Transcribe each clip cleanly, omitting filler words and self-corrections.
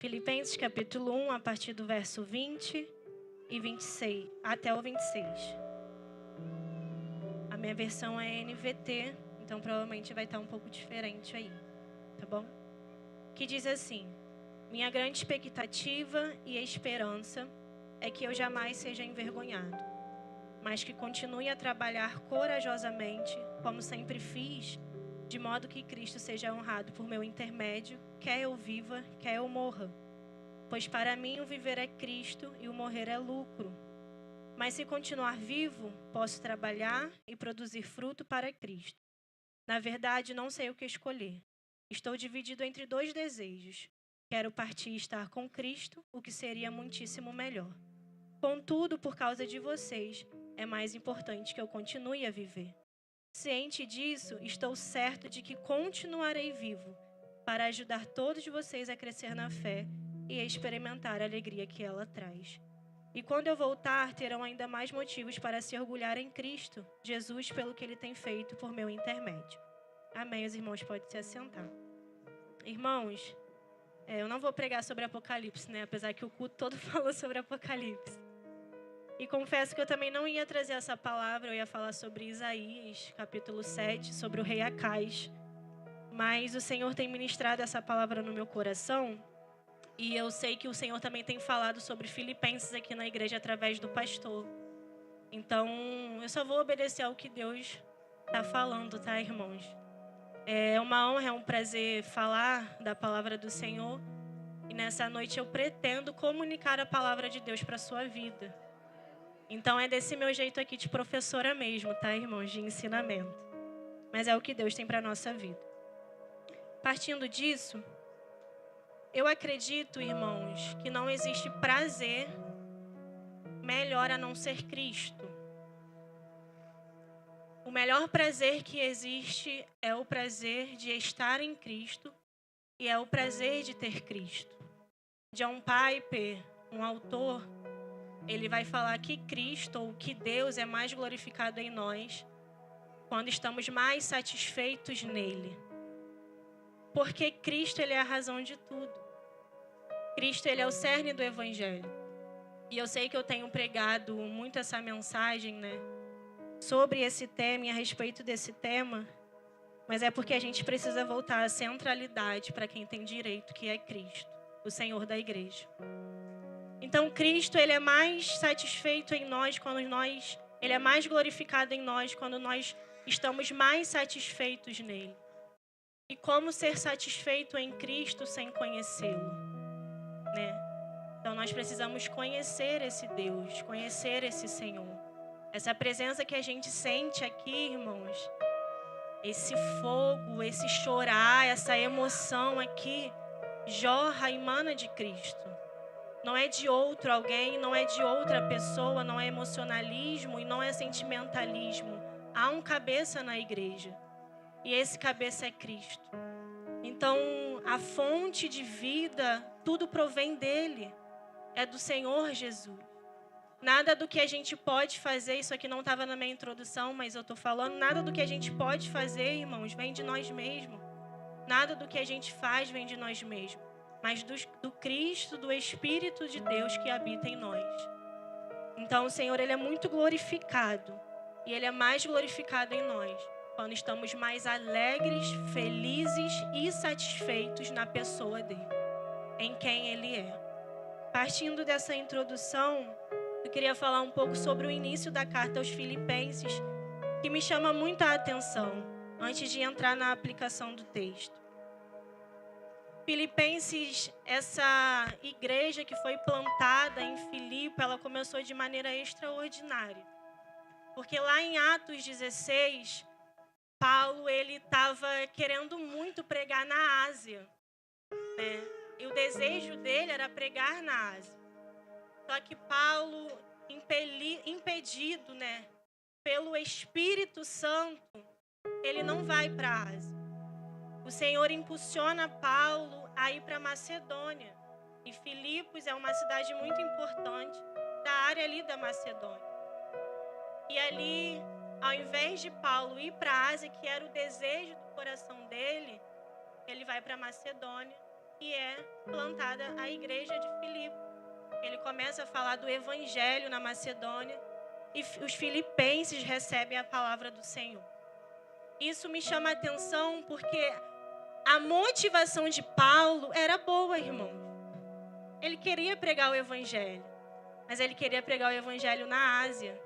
Filipenses capítulo 1, a partir do verso 20 e 26, até o 26. A minha versão é NVT, então provavelmente vai estar um pouco diferente aí, tá bom? Que diz assim: minha grande expectativa e esperança é que eu jamais seja envergonhado, mas que continue a trabalhar corajosamente, como sempre fiz, de modo que Cristo seja honrado por meu intermédio, quer eu viva, quer eu morra. Pois para mim o viver é Cristo e o morrer é lucro. Mas se continuar vivo, posso trabalhar e produzir fruto para Cristo. Na verdade, não sei o que escolher. Estou dividido entre dois desejos. Quero partir e estar com Cristo, o que seria muitíssimo melhor. Contudo, por causa de vocês, é mais importante que eu continue a viver. Ciente disso, estou certo de que continuarei vivo para ajudar todos vocês a crescer na fé e a experimentar a alegria que ela traz. E quando eu voltar, terão ainda mais motivos para se orgulhar em Cristo, Jesus, pelo que Ele tem feito por meu intermédio. Amém. Os irmãos podem se assentar. Irmãos, eu não vou pregar sobre Apocalipse, né? Apesar que o culto todo falou sobre Apocalipse. E confesso que eu também não ia trazer essa palavra, eu ia falar sobre Isaías, capítulo 7, sobre o rei Acais. Mas o Senhor tem ministrado essa palavra no meu coração. E eu sei que o Senhor também tem falado sobre Filipenses aqui na igreja através do pastor. Então, eu só vou obedecer ao que Deus está falando, tá, irmãos? É uma honra, é um prazer falar da palavra do Senhor. E nessa noite eu pretendo comunicar a palavra de Deus para a sua vida. Então é desse meu jeito aqui de professora mesmo, tá, irmãos? De ensinamento. Mas é o que Deus tem para a nossa vida. Partindo disso, eu acredito, irmãos, que não existe prazer melhor a não ser Cristo. O melhor prazer que existe é o prazer de estar em Cristo e é o prazer de ter Cristo. John Piper, um autor, ele vai falar que Cristo, ou que Deus é mais glorificado em nós quando estamos mais satisfeitos nele. Porque Cristo, ele é a razão de tudo. Cristo, ele é o cerne do Evangelho. E eu sei que eu tenho pregado muito essa mensagem, né? Sobre esse tema e a respeito desse tema. Mas é porque a gente precisa voltar à centralidade para quem tem direito, que é Cristo, o Senhor da igreja. Então, Cristo, ele é mais satisfeito em nós ele é mais glorificado em nós quando nós estamos mais satisfeitos nele. E como ser satisfeito em Cristo sem conhecê-lo, né? Então, nós precisamos conhecer esse Deus, conhecer esse Senhor. Essa presença que a gente sente aqui, irmãos, esse fogo, esse chorar, essa emoção aqui, jorra e emana de Cristo. Não é de outro alguém, não é de outra pessoa, não é emocionalismo e não é sentimentalismo. Há um cabeça na igreja. E esse cabeça é Cristo. Então, a fonte de vida, tudo provém dele. É do Senhor Jesus. Nada do que a gente pode fazer, isso aqui não estava na minha introdução, mas eu estou falando, nada do que a gente pode fazer, irmãos, vem de nós mesmos. Nada do que a gente faz vem de nós mesmos. Mas do Cristo, do Espírito de Deus que habita em nós. Então, o Senhor, ele é muito glorificado. E ele é mais glorificado em nós quando estamos mais alegres, felizes e satisfeitos na pessoa dele, em quem ele é. Partindo dessa introdução, eu queria falar um pouco sobre o início da carta aos Filipenses, que me chama muito a atenção, antes de entrar na aplicação do texto. Filipenses, essa igreja que foi plantada em Filipe, ela começou de maneira extraordinária. Porque lá em Atos 16, Paulo, ele estava querendo muito pregar na Ásia, né? E o desejo dele era pregar na Ásia. Só que Paulo, impedido, né, pelo Espírito Santo, ele não vai para a Ásia. O Senhor impulsiona Paulo a ir para Macedônia. E Filipos é uma cidade muito importante. da área ali da Macedônia. E ali, ao invés de Paulo ir para a Ásia, que era o desejo do coração dele, ele vai para a Macedônia e é plantada a igreja de Filipe. Ele começa a falar do evangelho na Macedônia e os filipenses recebem a palavra do Senhor. Isso me chama a atenção porque a motivação de Paulo era boa, irmãos. Ele queria pregar o evangelho, mas ele queria pregar o evangelho na Ásia.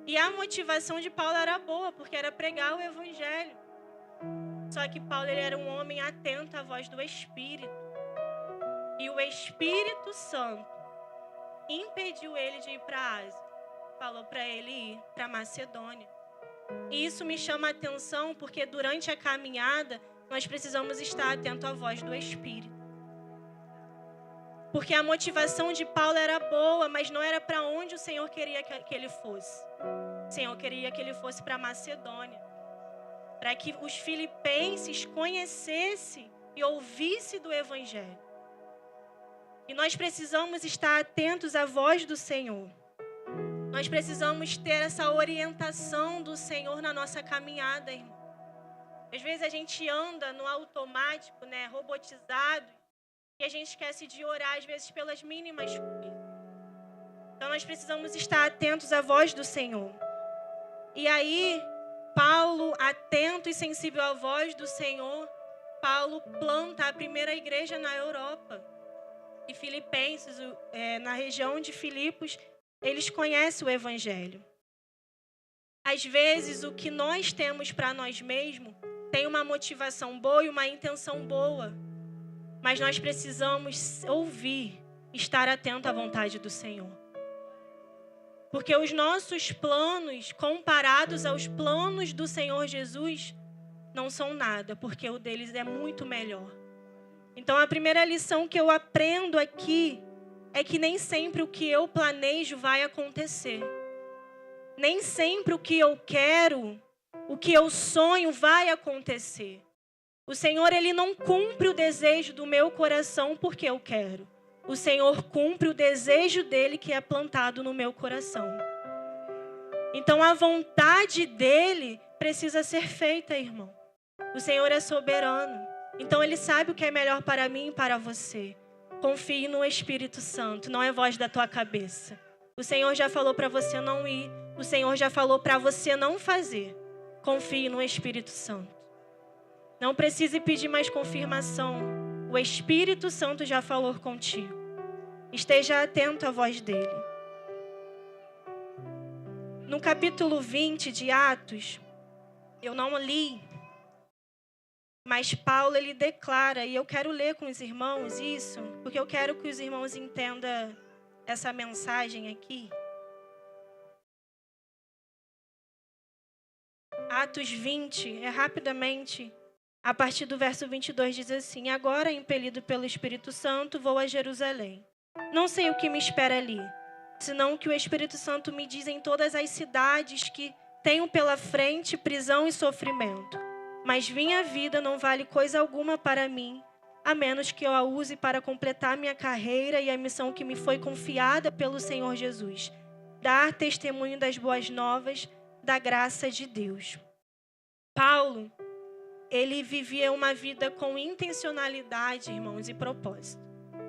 E a motivação de Paulo era boa, porque era pregar o evangelho. Só que Paulo ele era um homem atento à voz do Espírito. E o Espírito Santo impediu ele de ir para a Ásia. Falou para ele ir para a Macedônia. E isso me chama a atenção porque durante a caminhada nós precisamos estar atentos à voz do Espírito. Porque a motivação de Paulo era boa, mas não era para onde o Senhor queria que ele fosse. O Senhor queria que ele fosse para a Macedônia. Para que os filipenses conhecessem e ouvissem do Evangelho. E nós precisamos estar atentos à voz do Senhor. Nós precisamos ter essa orientação do Senhor na nossa caminhada, irmão. Às vezes a gente anda no automático, né, robotizado, e a gente esquece de orar, às vezes, pelas mínimas coisas. Então nós precisamos estar atentos à voz do Senhor. E aí, Paulo, atento e sensível à voz do Senhor, Paulo planta a primeira igreja na Europa. E Filipenses, na região de Filipos, eles conhecem o Evangelho. Às vezes, o que nós temos para nós mesmos tem uma motivação boa e uma intenção boa. Mas nós precisamos ouvir, estar atento à vontade do Senhor. Porque os nossos planos, comparados aos planos do Senhor Jesus, não são nada, porque o deles é muito melhor. Então, a primeira lição que eu aprendo aqui é que nem sempre o que eu planejo vai acontecer. Nem sempre o que eu quero, o que eu sonho vai acontecer. O Senhor, Ele não cumpre o desejo do meu coração porque eu quero. O Senhor cumpre o desejo dEle que é plantado no meu coração. Então, a vontade dEle precisa ser feita, irmão. O Senhor é soberano. Então, Ele sabe o que é melhor para mim e para você. Confie no Espírito Santo, não é voz da tua cabeça. O Senhor já falou para você não ir. O Senhor já falou para você não fazer. Confie no Espírito Santo. Não precise pedir mais confirmação. O Espírito Santo já falou contigo. Esteja atento à voz dele. No capítulo 20 de Atos, eu não li, mas Paulo ele declara, e eu quero ler com os irmãos isso, porque eu quero que os irmãos entendam essa mensagem aqui. Atos 20, rapidamente, a partir do verso 22 diz assim: agora, impelido pelo Espírito Santo, vou a Jerusalém. Não sei o que me espera ali, senão que o Espírito Santo me diz em todas as cidades que tenho pela frente prisão e sofrimento. Mas minha vida não vale coisa alguma para mim, a menos que eu a use para completar minha carreira e a missão que me foi confiada pelo Senhor Jesus. Dar testemunho das boas novas, da graça de Deus. Paulo, ele vivia uma vida com intencionalidade, irmãos, e propósito.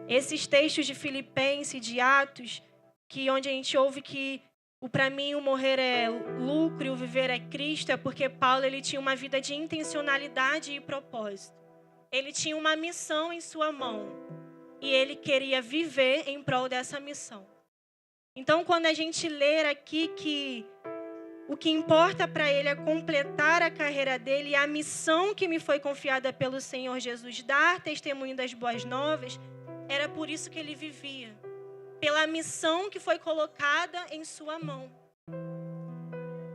Esses textos de Filipenses e de Atos, onde a gente ouve que para mim o morrer é lucro e o viver é Cristo, é porque Paulo ele tinha uma vida de intencionalidade e propósito. Ele tinha uma missão em sua mão e ele queria viver em prol dessa missão. Então, quando a gente lê aqui que o que importa para ele é completar a carreira dele e a missão que me foi confiada pelo Senhor Jesus, dar testemunho das boas novas, era por isso que ele vivia. Pela missão que foi colocada em sua mão.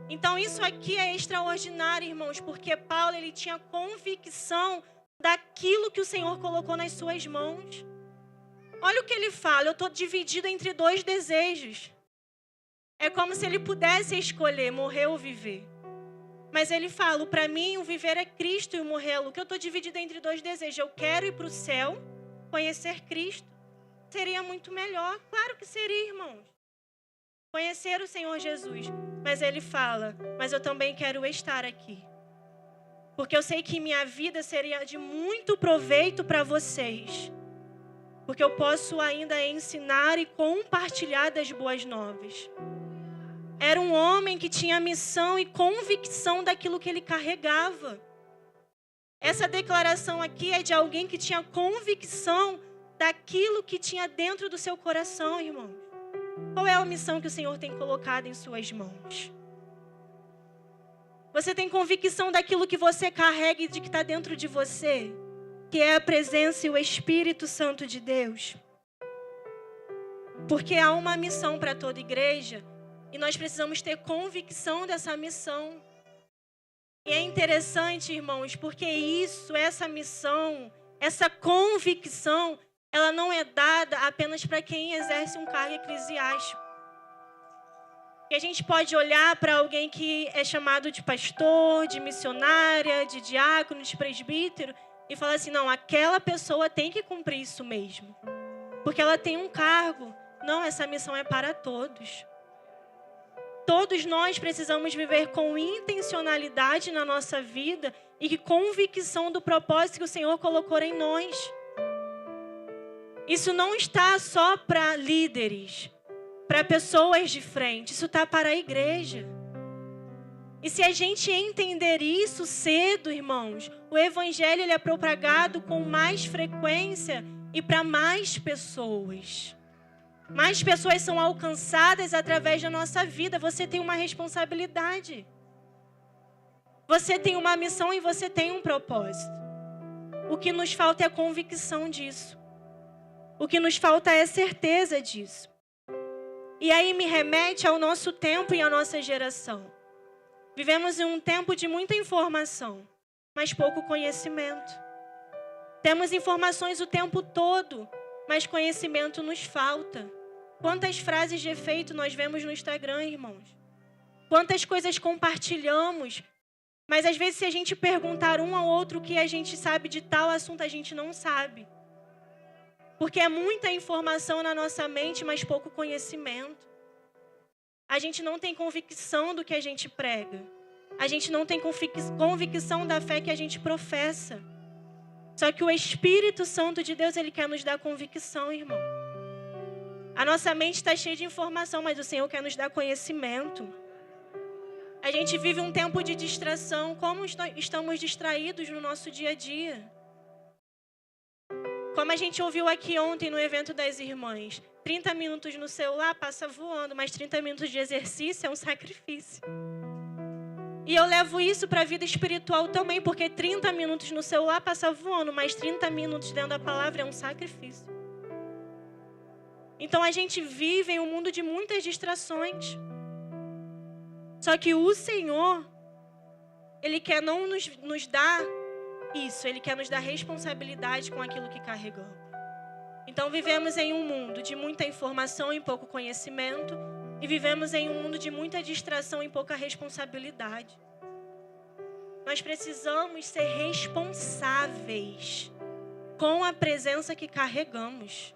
Então isso aqui é extraordinário, irmãos, porque Paulo ele tinha convicção daquilo que o Senhor colocou nas suas mãos. Olha o que ele fala: eu estou dividido entre dois desejos. É como se ele pudesse escolher morrer ou viver. Mas ele fala: para mim o viver é Cristo e o morrer é lucro. Eu estou dividido entre dois desejos. Eu quero ir para o céu, conhecer Cristo. Seria muito melhor. Claro que seria, irmãos. Conhecer o Senhor Jesus. Mas ele fala, mas eu também quero estar aqui. Porque eu sei que minha vida seria de muito proveito para vocês. Porque eu posso ainda ensinar e compartilhar das boas novas. Era um homem que tinha missão e convicção daquilo que ele carregava. Essa declaração aqui é de alguém que tinha convicção daquilo que tinha dentro do seu coração, irmãos. Qual é a missão que o Senhor tem colocado em suas mãos? Você tem convicção daquilo que você carrega e de que está dentro de você? Que é a presença e o Espírito Santo de Deus. Porque há uma missão para toda igreja e nós precisamos ter convicção dessa missão. E é interessante, irmãos, porque essa missão, essa convicção, ela não é dada apenas para quem exerce um cargo eclesiástico. E a gente pode olhar para alguém que é chamado de pastor, de missionária, de diácono, de presbítero, e falar assim, não, aquela pessoa tem que cumprir isso mesmo. Porque ela tem um cargo. Não, essa missão é para todos. Todos nós precisamos viver com intencionalidade na nossa vida e convicção do propósito que o Senhor colocou em nós. Isso não está só para líderes, para pessoas de frente. Isso está para a igreja. E se a gente entender isso cedo, irmãos, o evangelho ele é propagado com mais frequência e para mais pessoas. Mais pessoas são alcançadas através da nossa vida. Você tem uma responsabilidade. Você tem uma missão e você tem um propósito. O que nos falta é a convicção disso. O que nos falta é a certeza disso. E aí me remete ao nosso tempo e à nossa geração. Vivemos em um tempo de muita informação, mas pouco conhecimento. Temos informações o tempo todo, mas conhecimento nos falta. Quantas frases de efeito nós vemos no Instagram, irmãos? Quantas coisas compartilhamos, mas às vezes se a gente perguntar um ao outro o que a gente sabe de tal assunto, a gente não sabe. Porque é muita informação na nossa mente, mas pouco conhecimento. A gente não tem convicção do que a gente prega. A gente não tem convicção da fé que a gente professa. Só que o Espírito Santo de Deus, ele quer nos dar convicção, irmão. A nossa mente está cheia de informação, mas o Senhor quer nos dar conhecimento. A gente vive um tempo de distração. Como estamos distraídos no nosso dia a dia? Como a gente ouviu aqui ontem no evento das irmãs. 30 minutos no celular passa voando, mas 30 minutos de exercício é um sacrifício. E eu levo isso para a vida espiritual também, porque 30 minutos no celular passa voando, mas 30 minutos dentro da palavra é um sacrifício. Então a gente vive em um mundo de muitas distrações. Só que o Senhor, Ele quer não nos dar isso, Ele quer nos dar responsabilidade com aquilo que carregamos. Então vivemos em um mundo de muita informação e pouco conhecimento, e vivemos em um mundo de muita distração e pouca responsabilidade. Nós precisamos ser responsáveis com a presença que carregamos.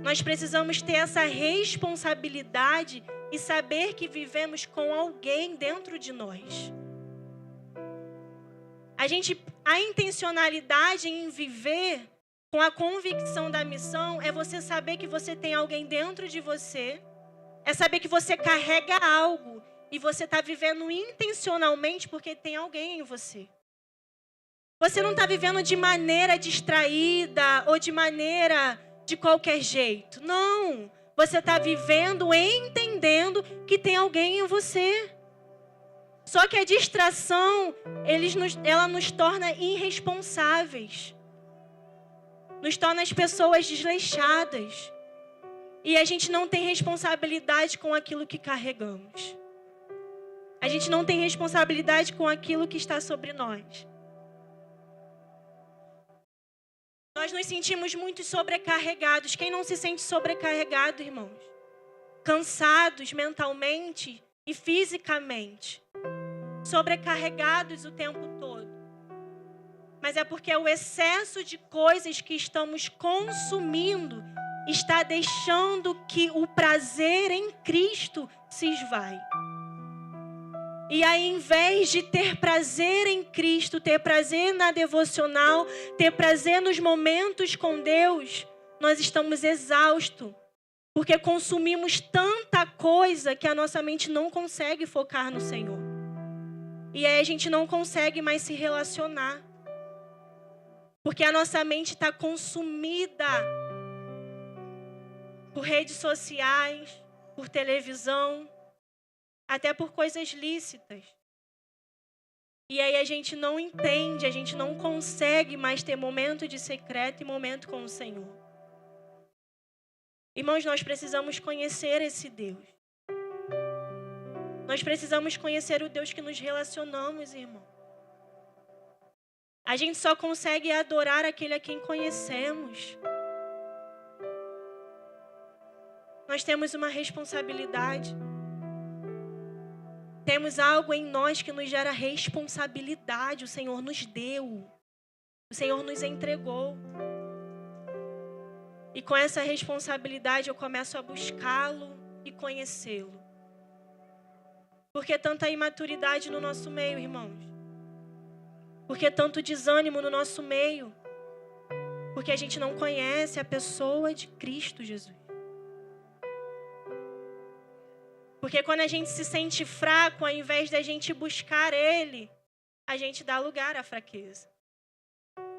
Nós precisamos ter essa responsabilidade e saber que vivemos com alguém dentro de nós. A intencionalidade em viver com a convicção da missão é você saber que você tem alguém dentro de você, é saber que você carrega algo e você está vivendo intencionalmente porque tem alguém em você. Você não está vivendo de maneira distraída ou de maneira de qualquer jeito. Não. Você está vivendo entendendo que tem alguém em você. Só que a distração, ela nos torna irresponsáveis. Nos torna as pessoas desleixadas. E a gente não tem responsabilidade com aquilo que carregamos. A gente não tem responsabilidade com aquilo que está sobre nós. Nós nos sentimos muito sobrecarregados. Quem não se sente sobrecarregado, irmãos? Cansados mentalmente e fisicamente. Sobrecarregados o tempo todo. mas é porque o excesso de coisas que estamos consumindo está deixando que o prazer em Cristo se esvai. E aí, em vez de ter prazer em Cristo, ter prazer na devocional, ter prazer nos momentos com Deus, nós estamos exaustos, porque consumimos tanta coisa que a nossa mente não consegue focar no Senhor. E aí a gente não consegue mais se relacionar, porque a nossa mente está consumida por redes sociais, por televisão, até por coisas lícitas. E aí a gente não entende, a gente não consegue mais ter momento de secreto e momento com o Senhor. Irmãos, nós precisamos conhecer esse Deus. Nós precisamos conhecer o Deus que nos relacionamos, irmão. A gente só consegue adorar aquele a quem conhecemos. Nós temos uma responsabilidade. Temos algo em nós que nos gera responsabilidade. O Senhor nos deu. O Senhor nos entregou. E com essa responsabilidade eu começo a buscá-lo e conhecê-lo. Por que tanta imaturidade no nosso meio, irmãos? Por que tanto desânimo no nosso meio? Porque a gente não conhece a pessoa de Cristo Jesus. Porque quando a gente se sente fraco, ao invés da gente buscar Ele, a gente dá lugar à fraqueza.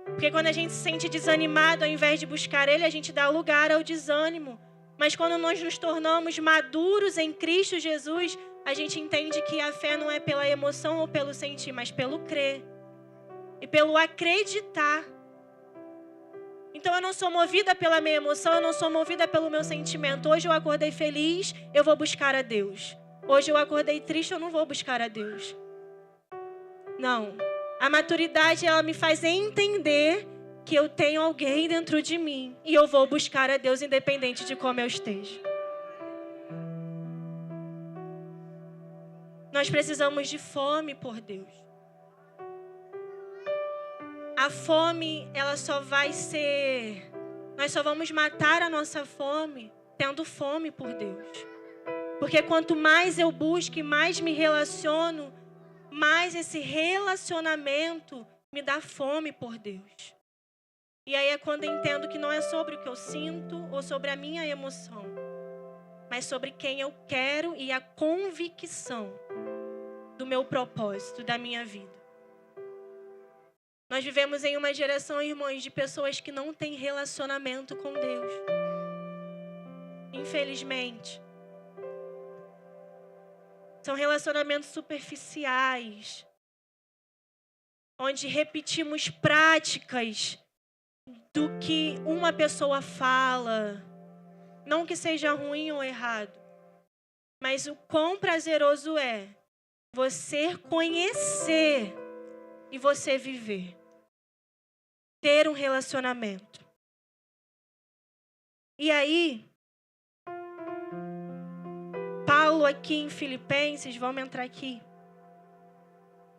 Porque quando a gente se sente desanimado, ao invés de buscar Ele, a gente dá lugar ao desânimo. Mas quando nós nos tornamos maduros em Cristo Jesus, a gente entende que a fé não é pela emoção ou pelo sentir, mas pelo crer. E pelo acreditar. Então eu não sou movida pela minha emoção, eu não sou movida pelo meu sentimento. Hoje eu acordei feliz, eu vou buscar a Deus. Hoje eu acordei triste, eu não vou buscar a Deus. Não. A maturidade, ela me faz entender que eu tenho alguém dentro de mim. E eu vou buscar a Deus independente de como eu esteja. Nós precisamos de fome por Deus. A fome, ela só vai ser... Nós só vamos matar a nossa fome tendo fome por Deus. Porque quanto mais eu busco e mais me relaciono, mais esse relacionamento me dá fome por Deus. E aí é quando eu entendo que não é sobre o que eu sinto ou sobre a minha emoção, mas sobre quem eu quero e a convicção do meu propósito, da minha vida. Nós vivemos em uma geração, irmãos, de pessoas que não têm relacionamento com Deus. Infelizmente. São relacionamentos superficiais, onde repetimos práticas do que uma pessoa fala. Não que seja ruim ou errado, mas o quão prazeroso é você conhecer e você viver. Ter um relacionamento. E aí, Paulo aqui em Filipenses, vamos entrar aqui.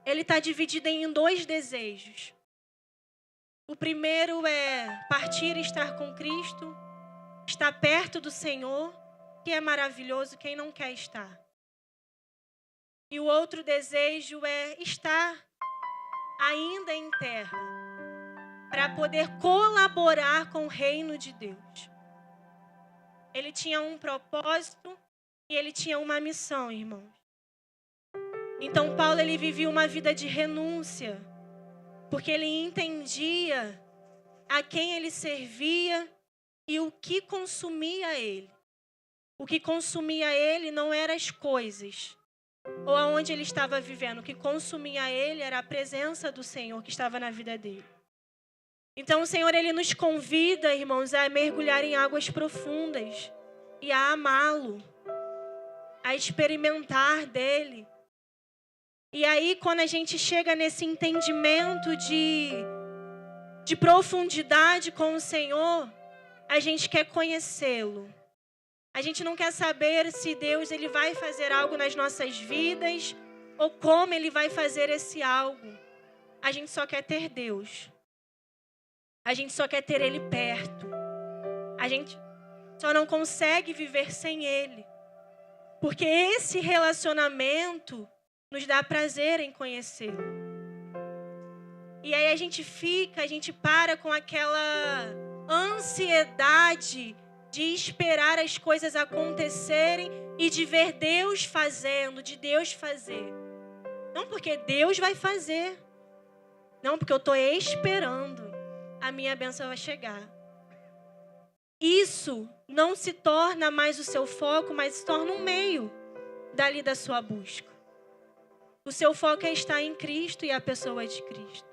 Ele está dividido em 2 desejos. O primeiro é partir e estar com Cristo, estar perto do Senhor, que é maravilhoso, quem não quer estar. E o outro desejo é estar ainda em terra, para poder colaborar com o reino de Deus. Ele tinha um propósito e ele tinha uma missão, irmãos. Então Paulo, ele vivia uma vida de renúncia, porque ele entendia a quem ele servia e o que consumia ele. O que consumia ele não eram as coisas, ou aonde ele estava vivendo. O que consumia ele era a presença do Senhor que estava na vida dele. Então o Senhor, ele nos convida, irmãos, a mergulhar em águas profundas e a amá-lo, a experimentar dele. E aí, quando a gente chega nesse entendimento de profundidade com o Senhor, a gente quer conhecê-lo. A gente não quer saber se Deus, ele vai fazer algo nas nossas vidas ou como ele vai fazer esse algo. a gente só quer ter Deus. A gente só quer ter Ele perto. A gente só não consegue viver sem Ele. Porque esse relacionamento nos dá prazer em conhecê-lo. E aí a gente para com aquela ansiedade de esperar as coisas acontecerem e de ver Deus fazendo, de Deus fazer. Não porque Deus vai fazer. Não, porque eu estou esperando. A minha bênção vai chegar. Isso não se torna mais o seu foco, mas se torna um meio dali da sua busca. O seu foco é estar em Cristo e a pessoa de Cristo.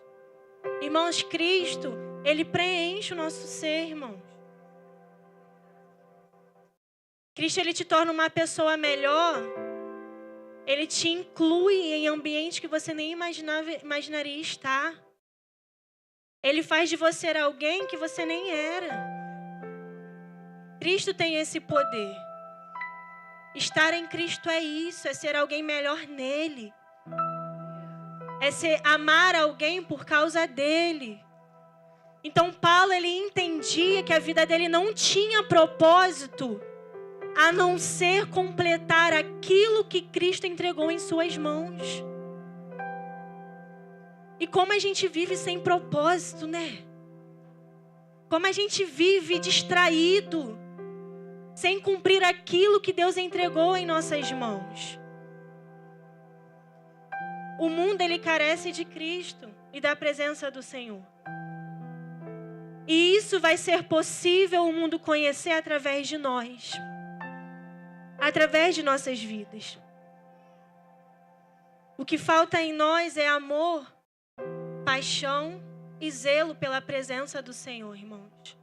Irmãos, Cristo, Ele preenche o nosso ser, irmãos. Cristo, Ele te torna uma pessoa melhor. Ele te inclui em ambientes que você nem imaginaria estar. Ele faz de você alguém que você nem era. Cristo tem esse poder. Estar em Cristo é isso, é ser alguém melhor nele. É amar alguém por causa dele. Então Paulo, ele entendia que a vida dele não tinha propósito a não ser completar aquilo que Cristo entregou em suas mãos. E como a gente vive sem propósito, né? Como a gente vive distraído, sem cumprir aquilo que Deus entregou em nossas mãos. O mundo, ele carece de Cristo e da presença do Senhor. E isso vai ser possível o mundo conhecer através de nós. Através de nossas vidas. O que falta em nós é amor, paixão e zelo pela presença do Senhor, irmãos.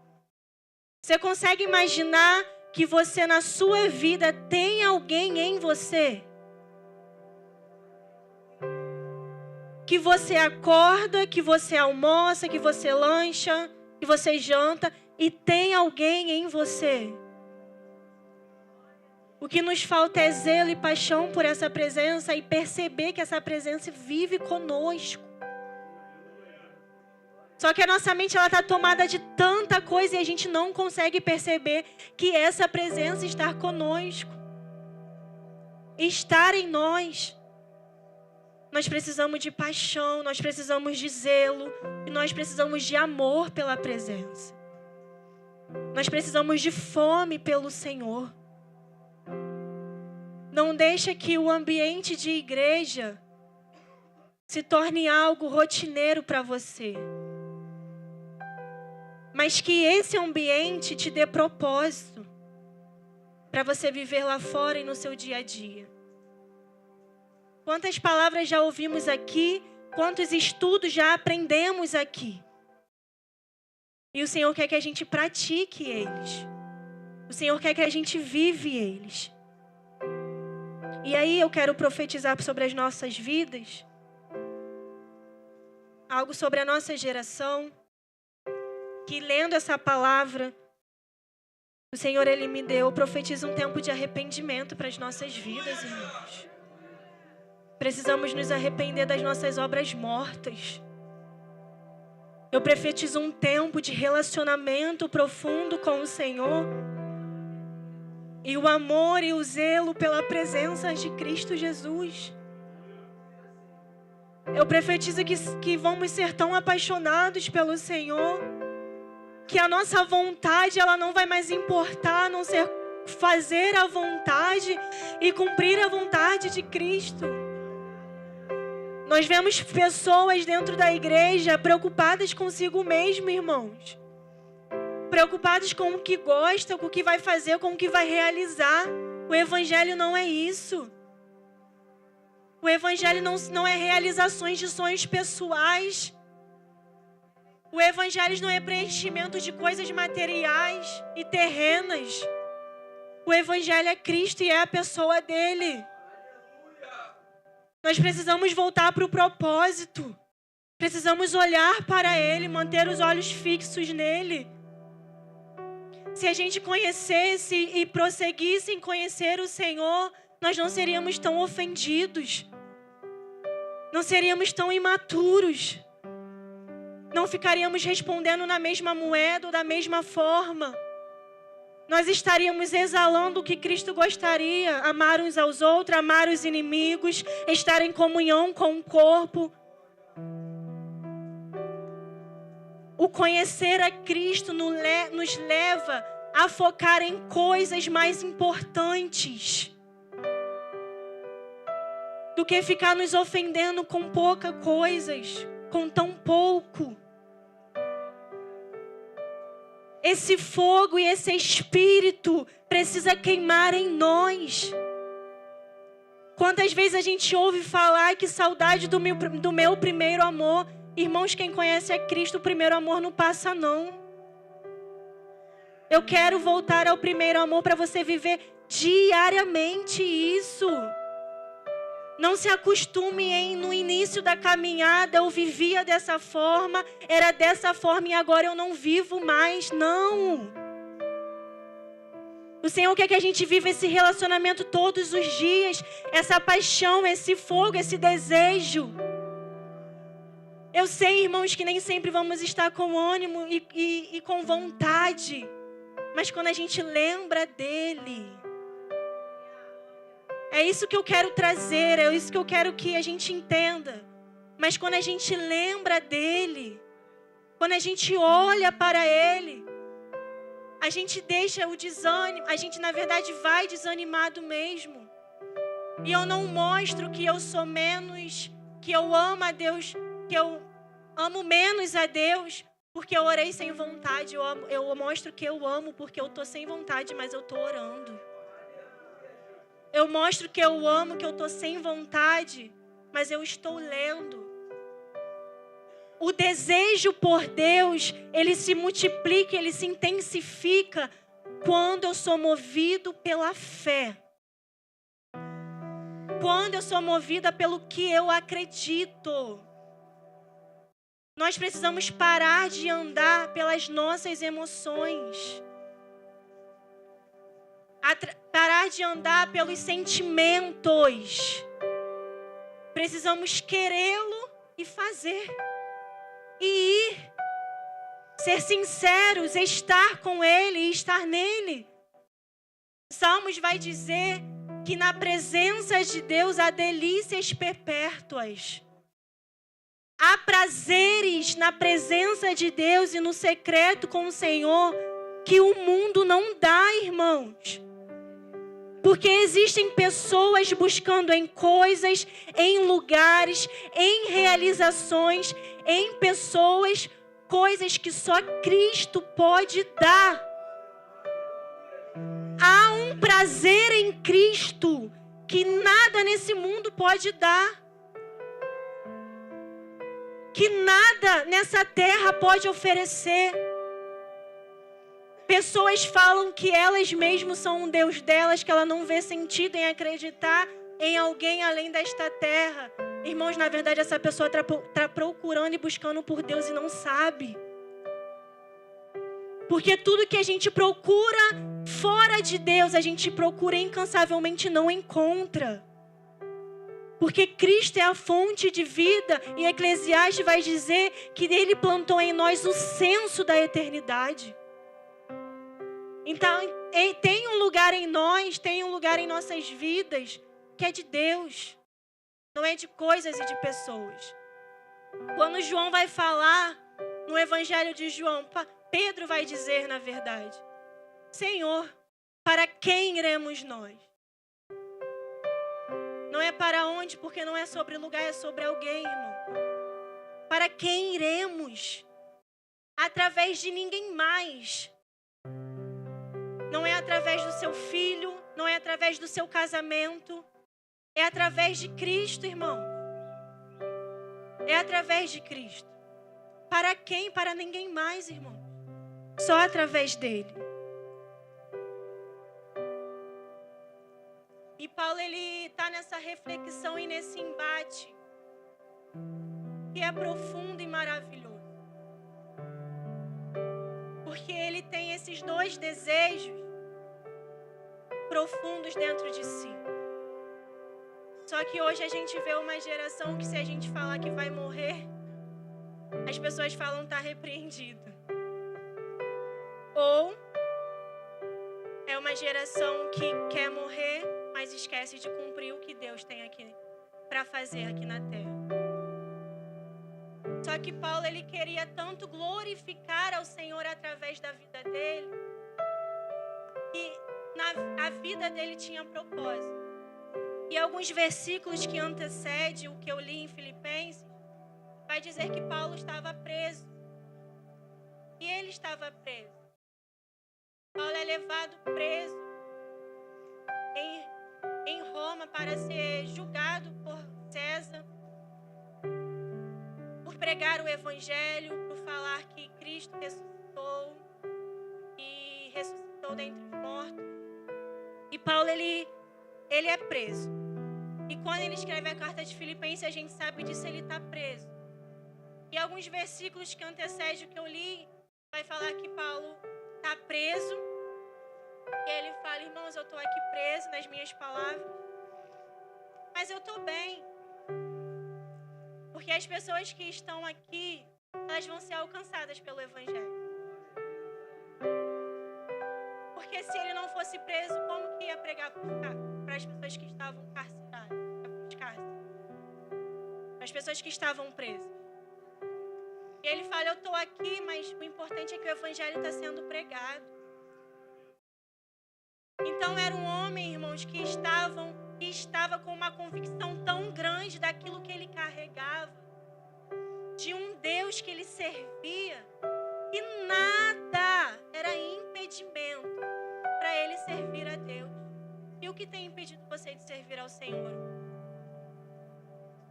Você consegue imaginar que você na sua vida tem alguém em você? Que você acorda, que você almoça, que você lancha, que você janta e tem alguém em você. O que nos falta é zelo e paixão por essa presença e perceber que essa presença vive conosco. Só que a nossa mente está tomada de tanta coisa e a gente não consegue perceber que essa presença está conosco. Estar em nós. Nós precisamos de paixão, nós precisamos de zelo e nós precisamos de amor pela presença. Nós precisamos de fome pelo Senhor. Não deixa que o ambiente de igreja se torne algo rotineiro para você. Mas que esse ambiente te dê propósito para você viver lá fora e no seu dia a dia. Quantas palavras já ouvimos aqui, quantos estudos já aprendemos aqui. E o Senhor quer que a gente pratique eles. O Senhor quer que a gente vive eles. E aí eu quero profetizar sobre as nossas vidas. Algo sobre a nossa geração. Que lendo essa palavra, o Senhor, Ele me deu, profetiza um tempo de arrependimento para as nossas vidas, irmãos. Precisamos nos arrepender das nossas obras mortas. Eu profetizo um tempo de relacionamento profundo com o Senhor. E o amor e o zelo pela presença de Cristo Jesus. Eu profetizo que vamos ser tão apaixonados pelo Senhor, que a nossa vontade ela não vai mais importar, a não ser fazer a vontade e cumprir a vontade de Cristo. Nós vemos pessoas dentro da igreja preocupadas consigo mesmo, irmãos. Preocupados com o que gosta, com o que vai fazer, com o que vai realizar. O evangelho não é isso. O evangelho não é realizações de sonhos pessoais. O evangelho não é preenchimento de coisas materiais e terrenas. O evangelho é Cristo e é a pessoa dele. Nós precisamos voltar para o propósito. Precisamos olhar para ele, manter os olhos fixos nele. Se a gente conhecesse e prosseguisse em conhecer o Senhor, nós não seríamos tão ofendidos. Não seríamos tão imaturos. não ficaríamos respondendo na mesma moeda ou da mesma forma. Nós estaríamos exalando o que Cristo gostaria: amar uns aos outros, amar os inimigos, estar em comunhão com o corpo. O conhecer a Cristo nos leva a focar em coisas mais importantes do que ficar nos ofendendo com poucas coisas, com tão pouco. Esse fogo e esse espírito precisa queimar em nós. Quantas vezes a gente ouve falar que saudade do meu primeiro amor? Irmãos, quem conhece a Cristo, o primeiro amor não passa não. Eu quero voltar ao primeiro amor para você viver diariamente isso. Não se acostume em no início da caminhada eu vivia dessa forma, era dessa forma e agora eu não vivo mais. Não. O Senhor quer que a gente viva esse relacionamento todos os dias, essa paixão, esse fogo, esse desejo. Eu sei, irmãos, que nem sempre vamos estar com ânimo e com vontade, mas quando a gente lembra dele, é isso que eu quero trazer, é isso que eu quero que a gente entenda. Mas quando a gente lembra dele, quando a gente olha para ele, a gente deixa o desânimo, a gente na verdade vai desanimado mesmo. E eu não mostro que eu sou menos, que eu amo a Deus, que eu amo menos a Deus, porque eu orei sem vontade. Eu mostro que eu amo porque eu estou sem vontade, mas eu estou orando. Eu mostro que eu amo, que eu estou sem vontade, mas eu estou lendo. O desejo por Deus, ele se multiplica, ele se intensifica quando eu sou movido pela fé. Quando eu sou movida pelo que eu acredito. Nós precisamos parar de andar pelas nossas emoções. Parar de andar pelos sentimentos. Precisamos querê-lo e fazer. E ir. Ser sinceros, estar com ele e estar nele. Salmos vai dizer que na presença de Deus há delícias perpétuas. Há prazeres na presença de Deus e no secreto com o Senhor que o mundo não dá, irmãos. Porque existem pessoas buscando em coisas, em lugares, em realizações, em pessoas, coisas que só Cristo pode dar. Há um prazer em Cristo que nada nesse mundo pode dar. Que nada nessa terra pode oferecer. Pessoas falam que elas mesmas são um Deus delas, que ela não vê sentido em acreditar em alguém além desta terra. Irmãos, na verdade essa pessoa está procurando e buscando por Deus e não sabe. Porque tudo que a gente procura fora de Deus, a gente procura incansavelmente e não encontra. Porque Cristo é a fonte de vida e Eclesiastes vai dizer que ele plantou em nós o senso da eternidade. Então, tem um lugar em nós, tem um lugar em nossas vidas que é de Deus. Não é de coisas e de pessoas. Quando João vai falar no Evangelho de João, Pedro vai dizer, na verdade: Senhor, para quem iremos nós? Não é para onde, porque não é sobre lugar, é sobre alguém, irmão. Para quem iremos? Através de ninguém mais. Não é através do seu filho, não é através do seu casamento. É através de Cristo, irmão. É através de Cristo. Para quem? Para ninguém mais, irmão. Só através dele. E Paulo, ele está nessa reflexão e nesse embate que é profundo e maravilhoso. Porque ele tem esses dois desejos profundos dentro de si. Só que hoje a gente vê uma geração que, se a gente falar que vai morrer, a as pessoas falam tá repreendido. Ou é uma geração que quer morrer, mas esquece de cumprir o que Deus tem aqui para fazer aqui na terra. Só que Paulo, ele queria tanto glorificar ao Senhor através da vida dele, que a vida dele tinha propósito. E alguns versículos que antecedem o que eu li em Filipenses, vai dizer que Paulo estava preso. E ele estava preso. Paulo é levado preso em Roma para ser julgado por César, por pregar o evangelho, por falar que Cristo ressuscitou e ressuscitou dentre os mortos. E Paulo, ele é preso. E quando ele escreve a carta de Filipenses, a gente sabe disso, ele está preso. E alguns versículos que antecedem o que eu li, vai falar que Paulo está preso. E ele fala, irmãos, eu estou aqui preso nas minhas palavras, mas eu estou bem. Porque as pessoas que estão aqui, elas vão ser alcançadas pelo evangelho. Porque se ele não fosse preso, como que ia pregar para as pessoas que estavam carceradas? Para as pessoas que estavam presas. E ele fala, eu estou aqui, mas o importante é que o evangelho está sendo pregado. Então era um homem, irmãos, que estava com uma convicção tão grande daquilo que ele carregava, de um Deus que ele servia, que nada era impedimento para ele servir a Deus. E o que tem impedido você de servir ao Senhor?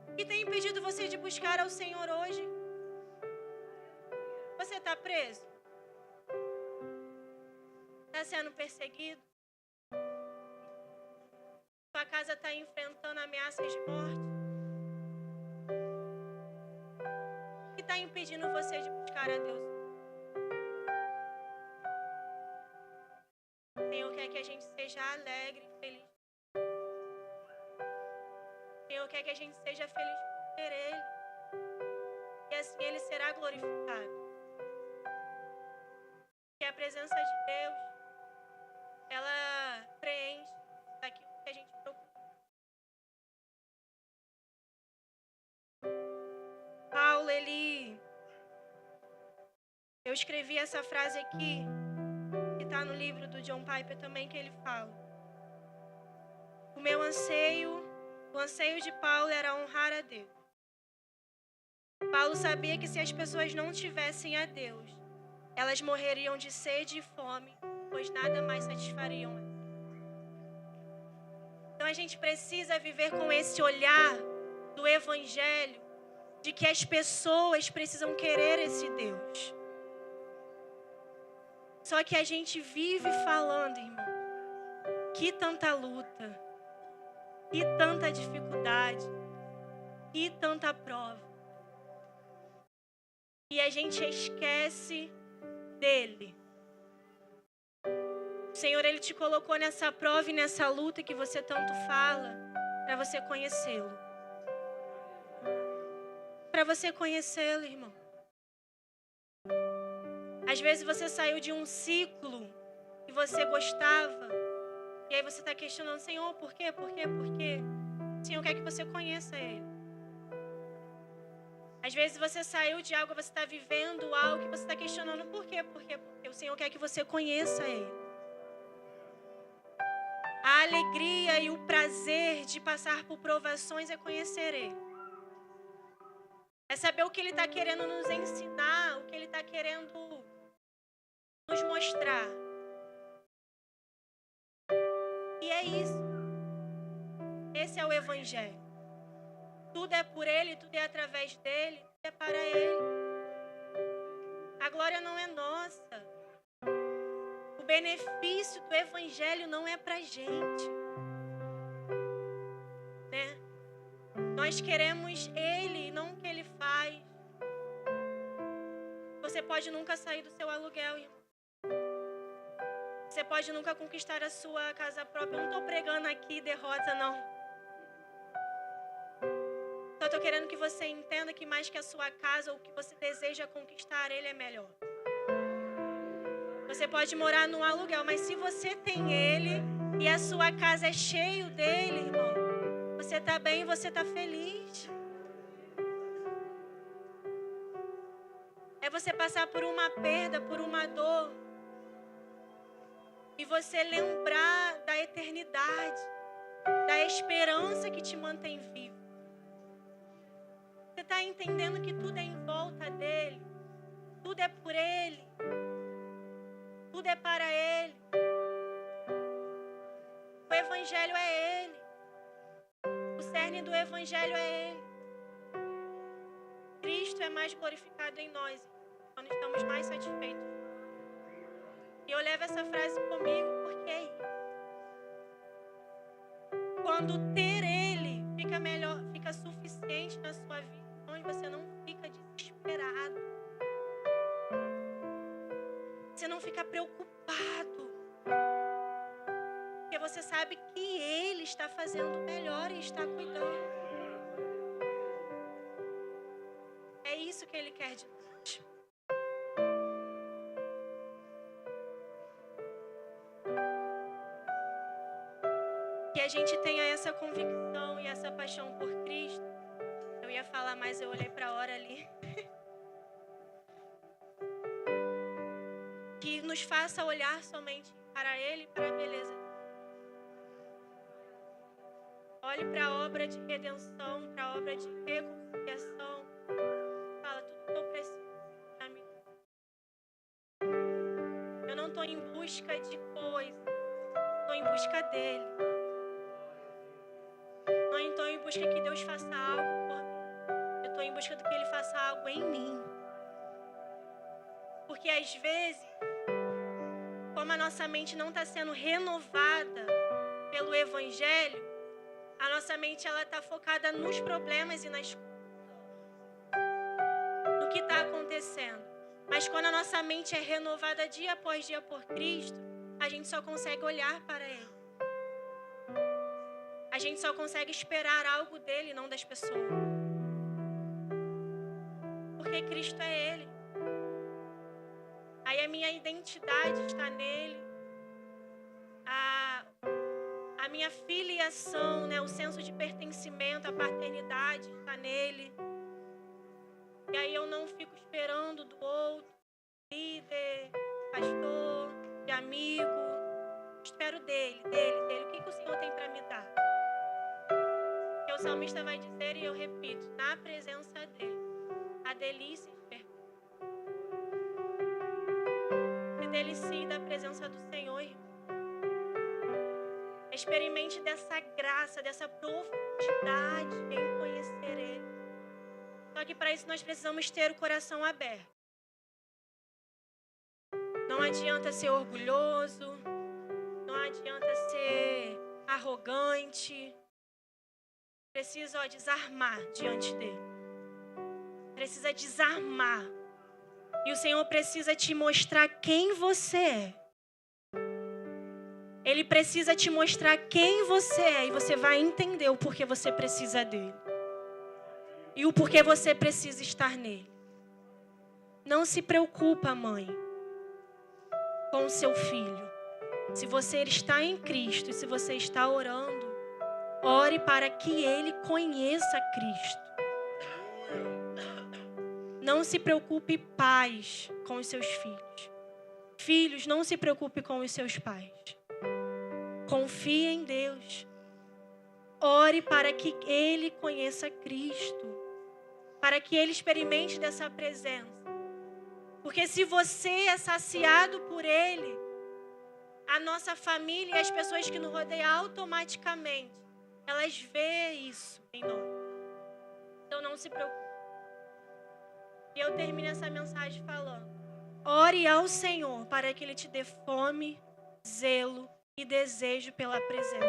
O que tem impedido você de buscar ao Senhor hoje? Você está preso? Está sendo perseguido? Sua casa está enfrentando ameaças de morte? O que está impedindo você de buscar a Deus? O Senhor quer que a gente seja alegre, feliz. O Senhor quer que a gente seja feliz por ter Ele. E assim Ele será glorificado. Que a presença de Deus, ela preenche daquilo que a gente procura. Paulo, eu escrevi essa frase aqui, que está no livro do John Piper também, que ele fala. O anseio de Paulo era honrar a Deus. Paulo sabia que se as pessoas não tivessem a Deus, elas morreriam de sede e fome, pois nada mais satisfariam elas. Então a gente precisa viver com esse olhar do evangelho, de que as pessoas precisam querer esse Deus. Só que a gente vive falando, irmão, que tanta luta, que tanta dificuldade, que tanta prova. E a gente esquece dele. O Senhor, Ele te colocou nessa prova e nessa luta que você tanto fala, para você conhecê-lo. Para você conhecê-lo, irmão. Às vezes você saiu de um ciclo que você gostava, e aí você está questionando, Senhor, por quê? Por quê? Por quê? O Senhor quer que você conheça Ele. Às vezes você saiu de algo, você está vivendo algo que você está questionando, por quê? Por quê? Porque o Senhor quer que você conheça Ele. A alegria e o prazer de passar por provações é conhecer Ele. É saber o que Ele está querendo nos ensinar, o que Ele está querendo nos mostrar. E é isso. Esse é o Evangelho. Tudo é por Ele, tudo é através dEle, tudo é para Ele. A glória não é nossa. O benefício do Evangelho não é para a gente. Né? Nós queremos Ele e não o que Ele faz. Você pode nunca sair do seu aluguel, irmão. Você pode nunca conquistar a sua casa própria. Eu não estou pregando aqui derrota, não. Só estou querendo que você entenda que mais que a sua casa ou o que você deseja conquistar, Ele é melhor. Você pode morar num aluguel, mas se você tem Ele e a sua casa é cheio dele, irmão, você está bem, você está feliz. É você passar por uma perda, por uma dor, e você lembrar da eternidade, da esperança que te mantém vivo. Você está entendendo que tudo é em volta dele, tudo é por ele, tudo é para ele. O evangelho é ele, o cerne do evangelho é ele. Cristo é mais glorificado em nós, quando estamos mais satisfeitos. E eu levo essa frase comigo porque é isso. Quando ter Ele fica melhor, fica suficiente na sua vida, onde você não fica desesperado. Você não fica preocupado. Porque você sabe que Ele está fazendo o melhor e está cuidando. É isso que Ele quer de nós. Que a gente tenha essa convicção e essa paixão por Cristo. Eu ia falar, mas eu olhei para a hora ali. Que nos faça olhar somente para Ele e para a beleza. Olhe para a obra de redenção, para a obra de reconciliação. Fala, tudo que eu preciso na minha vida. Eu não estou em busca de coisas, estou em busca dEle. Não estou em busca que Deus faça algo por mim. Eu estou em busca do que Ele faça algo em mim. Porque às vezes, como a nossa mente não está sendo renovada pelo Evangelho, a nossa mente está focada nos problemas e no que está acontecendo. Mas quando a nossa mente é renovada dia após dia por Cristo, a gente só consegue olhar para Ele. A gente só consegue esperar algo dele, não das pessoas. Porque Cristo é Ele. Aí a minha identidade está nele. A minha filiação, né, o senso de pertencimento, a paternidade está nele. E aí eu não fico esperando do outro, líder, pastor, de amigo. Espero dele. O que o Senhor tem para me dar? O salmista vai dizer, e eu repito, na presença dele, a delícia perfeita. Se delicie da presença do Senhor, irmão. Experimente dessa graça, dessa profundidade em conhecer Ele. Só que para isso nós precisamos ter o coração aberto. Não adianta ser orgulhoso, não adianta ser arrogante. Precisa desarmar diante dele. Precisa desarmar. E o Senhor precisa te mostrar quem você é. Ele precisa te mostrar quem você é. E você vai entender o porquê você precisa dele. E o porquê você precisa estar nele. Não se preocupa, mãe, com o seu filho. Se você está em Cristo e se você está orando, ore para que ele conheça Cristo. Não se preocupe, pais, com os seus filhos. Filhos, não se preocupe com os seus pais. Confie em Deus. Ore para que ele conheça Cristo. Para que ele experimente dessa presença. Porque se você é saciado por ele, a nossa família e as pessoas que nos rodeiam automaticamente, elas veem isso em nós. Então não se preocupe. E eu termino essa mensagem falando: ore ao Senhor para que Ele te dê fome, zelo e desejo pela presença.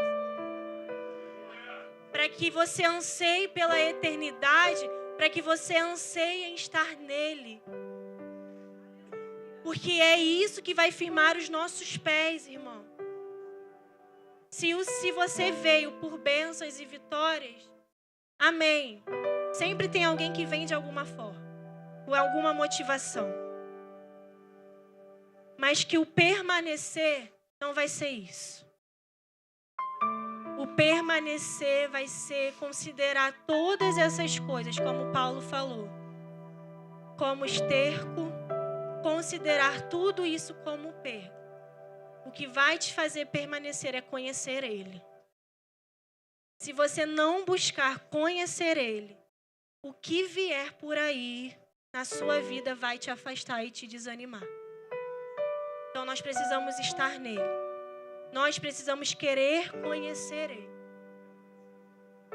Para que você anseie pela eternidade, para que você anseie em estar nele. Porque é isso que vai firmar os nossos pés, irmão. Se você veio por bênçãos e vitórias, amém. Sempre tem alguém que vem de alguma forma, com alguma motivação. Mas que o permanecer não vai ser isso. O permanecer vai ser considerar todas essas coisas, como Paulo falou, como esterco, considerar tudo isso como perda. O que vai te fazer permanecer é conhecer Ele. Se você não buscar conhecer Ele, o que vier por aí na sua vida vai te afastar e te desanimar. Então nós precisamos estar nele. Nós precisamos querer conhecer Ele.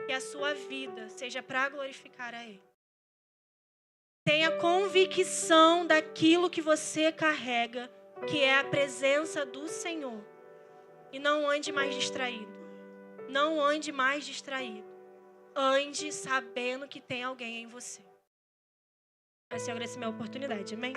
Que a sua vida seja para glorificar a Ele. Tenha convicção daquilo que você carrega, que é a presença do Senhor. E não ande mais distraído. Não ande mais distraído. Ande sabendo que tem alguém em você. Essa é a oportunidade, amém?